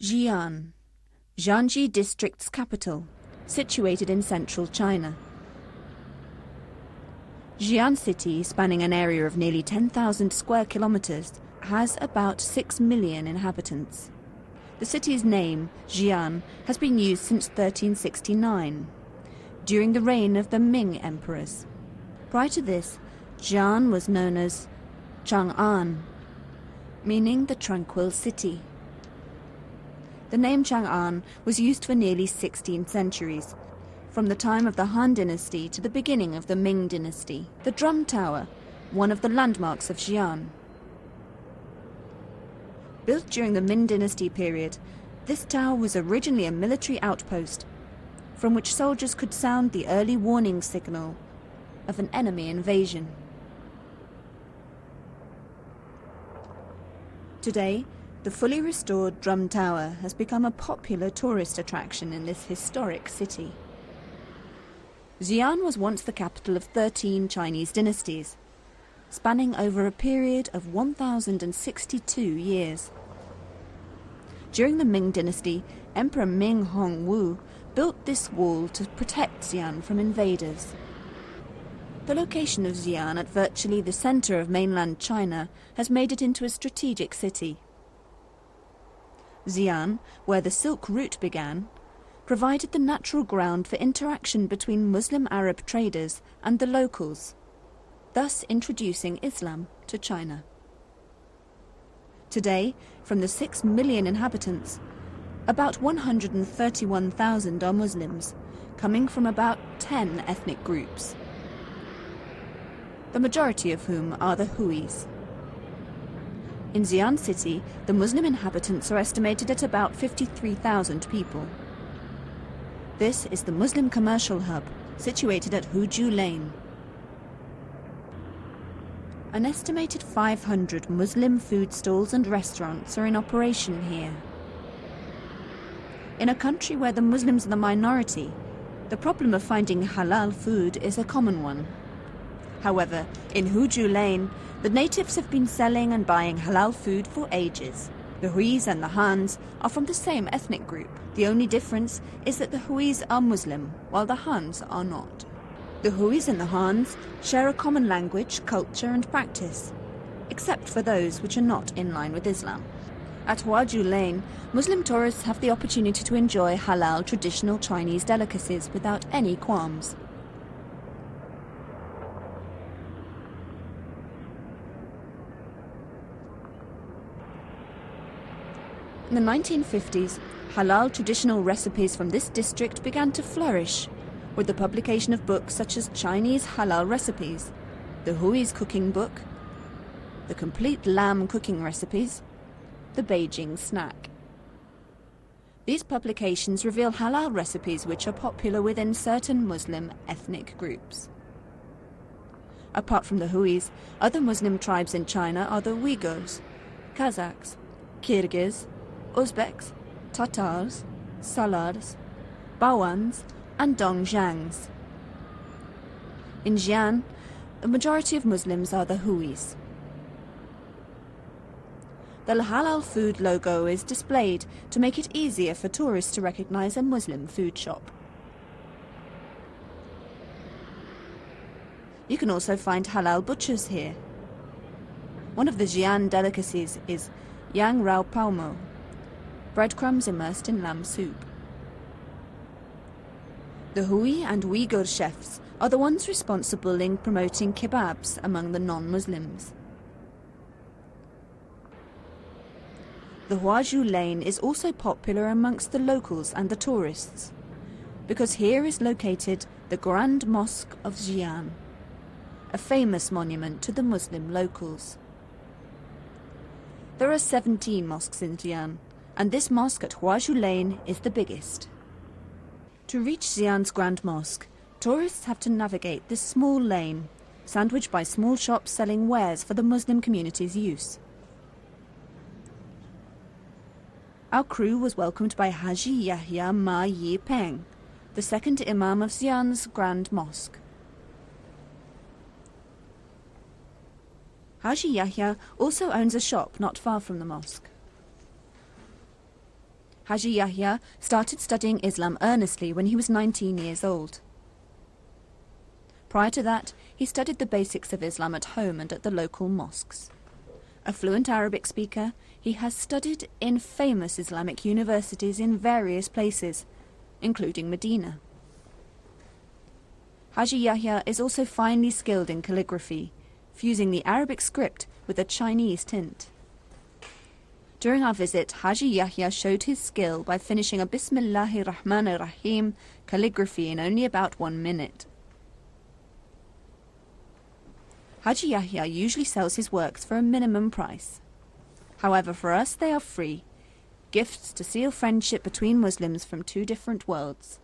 Xi'an, Jiangxi district's capital, situated in central China. Xi'an city, spanning an area of nearly 10,000 square kilometers, has about 6 million inhabitants. The city's name, Xi'an, has been used since 1369, during the reign of the Ming emperors. Prior to this, Xi'an was known as Chang'an, meaning the tranquil city. The name Chang'an was used for nearly 16 centuries, from the time of the Han Dynasty to the beginning of the Ming Dynasty. The Drum Tower, one of the landmarks of Xi'an. Built during the Ming Dynasty period, this tower was originally a military outpost, from which soldiers could sound the early warning signal of an enemy invasion. Today, the fully restored Drum Tower has become a popular tourist attraction in this historic city. Xi'an was once the capital of 13 Chinese dynasties, spanning over a period of 1,062 years. During the Ming Dynasty, Emperor Ming Hongwu built this wall to protect Xi'an from invaders. The location of Xi'an at virtually the center of mainland China has made it into a strategic city. Xi'an, where the Silk Route began, provided the natural ground for interaction between Muslim Arab traders and the locals, thus introducing Islam to China. Today, from the 6 million inhabitants, about 131,000 are Muslims, coming from about 10 ethnic groups, the majority of whom are the Huis. In Xi'an city, the Muslim inhabitants are estimated at about 53,000 people. This is the Muslim commercial hub, situated at Huju Lane. An estimated 500 Muslim food stalls and restaurants are in operation here. In a country where the Muslims are the minority, the problem of finding halal food is a common one. However, in Huju Lane, the natives have been selling and buying halal food for ages. The Huis and the Hans are from the same ethnic group. The only difference is that the Huis are Muslim, while the Hans are not. The Huis and the Hans share a common language, culture and practice, except for those which are not in line with Islam. At Huaju Lane, Muslim tourists have the opportunity to enjoy halal traditional Chinese delicacies without any qualms. In the 1950s, halal traditional recipes from this district began to flourish, with the publication of books such as Chinese Halal Recipes, the Hui's Cooking Book, the Complete Lamb Cooking Recipes, the Beijing Snack. These publications reveal halal recipes which are popular within certain Muslim ethnic groups. Apart from the Huis, other Muslim tribes in China are the Uyghurs, Kazakhs, Kyrgyz, Uzbeks, Tatars, Salars, Bawans and Dongzhangs. In Xi'an, the majority of Muslims are the Huis. The halal food logo is displayed to make it easier for tourists to recognize a Muslim food shop. You can also find halal butchers here. One of the Xi'an delicacies is yang rao paumo, breadcrumbs immersed in lamb soup. The Hui and Uyghur chefs are the ones responsible in promoting kebabs among the non-Muslims. The Huaju Lane is also popular amongst the locals and the tourists, because here is located the Great Mosque of Xi'an, a famous monument to the Muslim locals. There are 17 mosques in Xi'an, and this mosque at Huazhu Lane is the biggest. To reach Xi'an's Grand Mosque, tourists have to navigate this small lane, sandwiched by small shops selling wares for the Muslim community's use. Our crew was welcomed by Haji Yahya Ma Yi Peng, the second Imam of Xi'an's Grand Mosque. Haji Yahya also owns a shop not far from the mosque. Haji Yahya started studying Islam earnestly when he was 19 years old. Prior to that, he studied the basics of Islam at home and at the local mosques. A fluent Arabic speaker, he has studied in famous Islamic universities in various places, including Medina. Haji Yahya is also finely skilled in calligraphy, fusing the Arabic script with a Chinese tint. During our visit, Haji Yahya showed his skill by finishing a Bismillahir Rahmanir Rahim calligraphy in only about 1 minute. Haji Yahya usually sells his works for a minimum price. However, for us they are free, gifts to seal friendship between Muslims from two different worlds.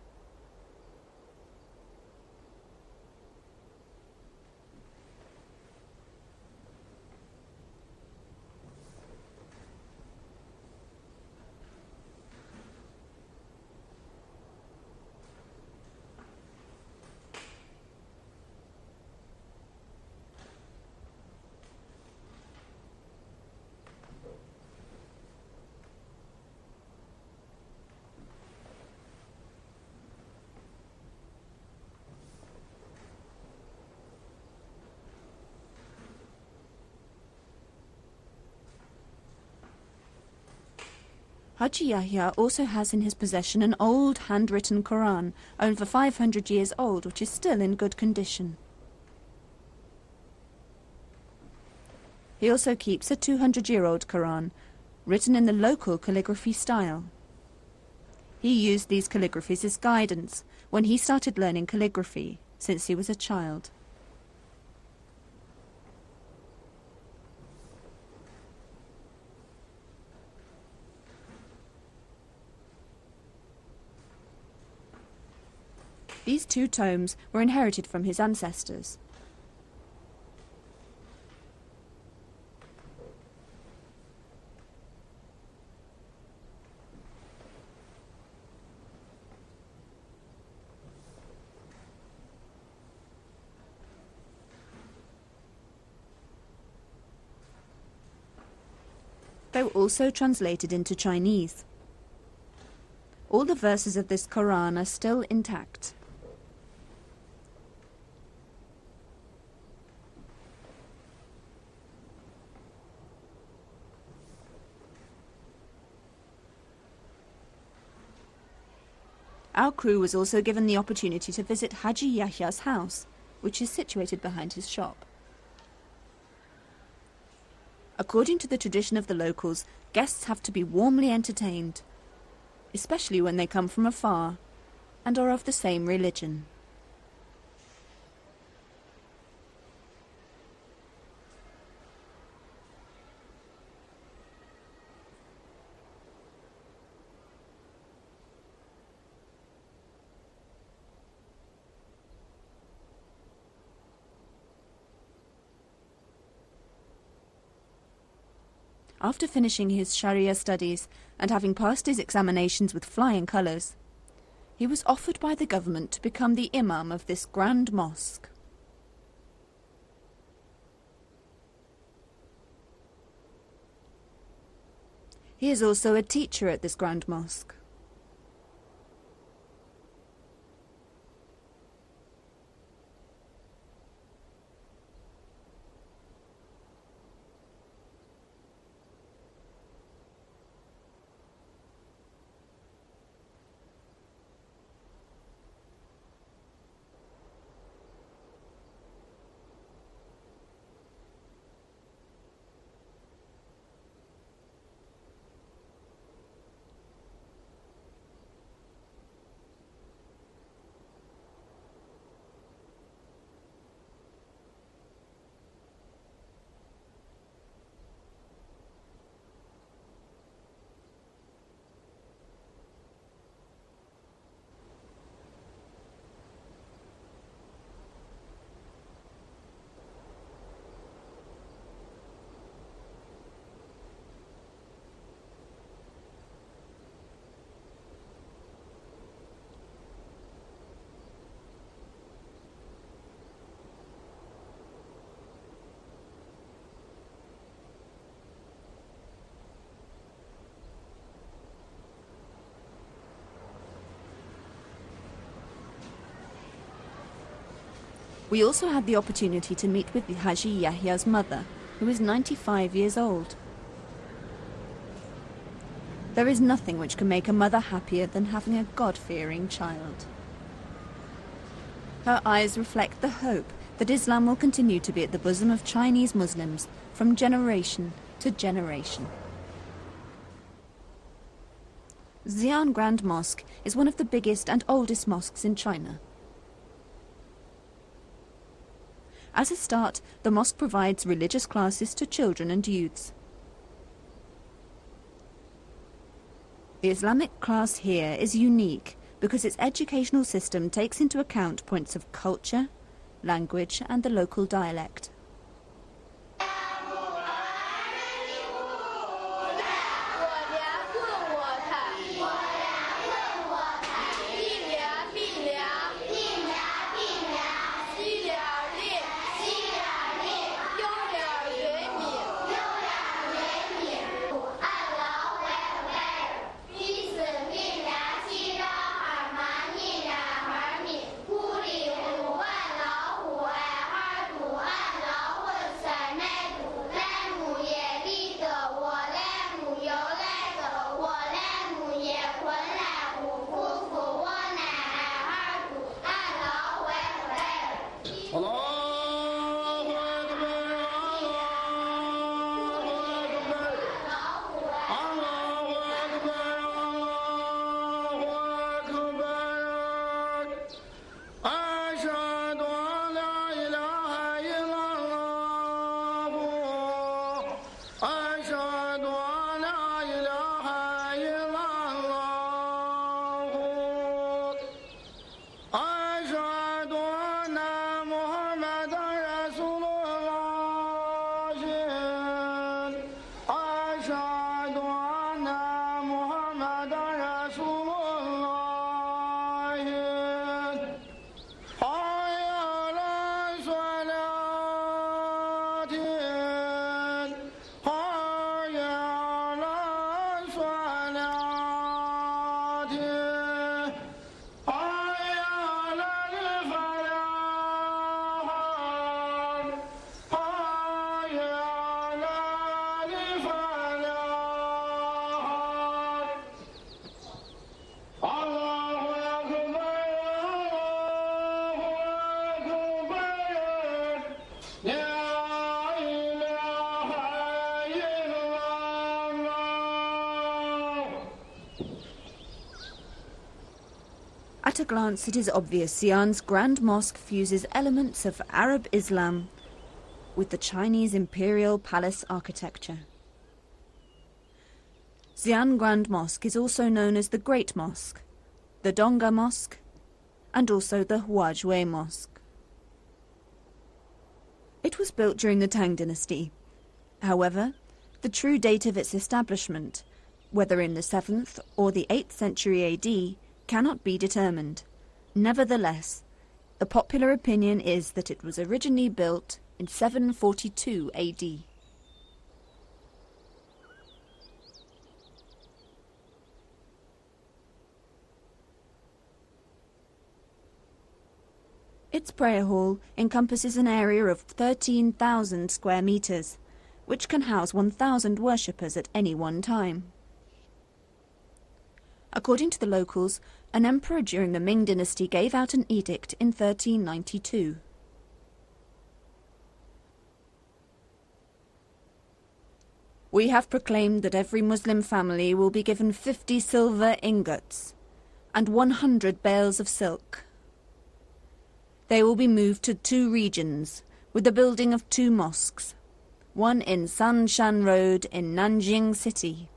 Haji Yahya also has in his possession an old handwritten Quran, over 500 years old, which is still in good condition. He also keeps a 200-year-old Quran, written in the local calligraphy style. He used these calligraphies as guidance when he started learning calligraphy, since he was a child. These two tomes were inherited from his ancestors. They were also translated into Chinese. All the verses of this Quran are still intact. Our crew was also given the opportunity to visit Haji Yahya's house, which is situated behind his shop. According to the tradition of the locals, guests have to be warmly entertained, especially when they come from afar and are of the same religion. After finishing his Sharia studies and having passed his examinations with flying colours, he was offered by the government to become the Imam of this Grand Mosque. He is also a teacher at this Grand Mosque. We also had the opportunity to meet with Haji Yahya's mother, who is 95 years old. There is nothing which can make a mother happier than having a God-fearing child. Her eyes reflect the hope that Islam will continue to be at the bosom of Chinese Muslims from generation to generation. Xi'an Grand Mosque is one of the biggest and oldest mosques in China. As a start, the mosque provides religious classes to children and youths. The Islamic class here is unique because its educational system takes into account points of culture, language and the local dialect. At a glance, it is obvious Xi'an's Grand Mosque fuses elements of Arab Islam with the Chinese imperial palace architecture. Xi'an Grand Mosque is also known as the Great Mosque, the Donga Mosque, and also the Hui Mosque. It was built during the Tang dynasty. However, the true date of its establishment, whether in the 7th or the 8th century AD, cannot be determined. Nevertheless, the popular opinion is that it was originally built in 742 AD. Its prayer hall encompasses an area of 13,000 square meters, which can house 1,000 worshippers at any one time. According to the locals, an emperor during the Ming dynasty gave out an edict in 1392. We have proclaimed that every Muslim family will be given 50 silver ingots and 100 bales of silk. They will be moved to 2 regions, with the building of 2 mosques, one in Sanshan Road in Nanjing City,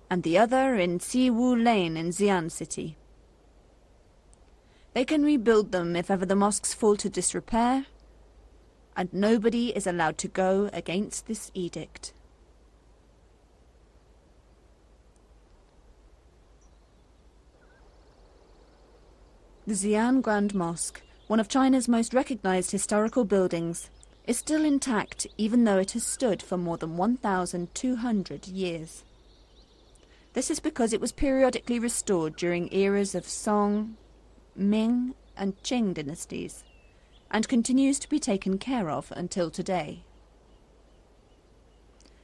and the other in Siwu Lane in Xi'an City. They can rebuild them if ever the mosques fall to disrepair, and nobody is allowed to go against this edict. The Xi'an Grand Mosque, one of China's most recognized historical buildings, is still intact even though it has stood for more than 1,200 years. This is because it was periodically restored during eras of Song, Ming and Qing dynasties, and continues to be taken care of until today.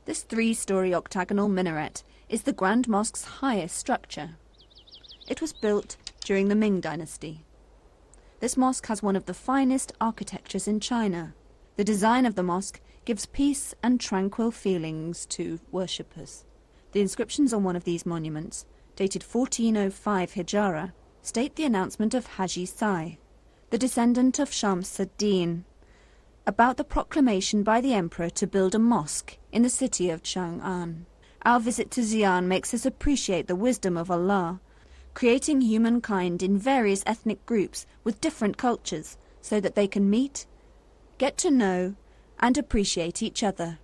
This 3-story octagonal minaret is the Grand Mosque's highest structure. It was built during the Ming Dynasty. This mosque has one of the finest architectures in China. The design of the mosque gives peace and tranquil feelings to worshippers. The inscriptions on one of these monuments, dated 1405 Hijra, state the announcement of Haji Sai, the descendant of Shams ad-Din, about the proclamation by the emperor to build a mosque in the city of Chang'an. Our visit to Xi'an makes us appreciate the wisdom of Allah, creating humankind in various ethnic groups with different cultures so that they can meet, get to know, and appreciate each other.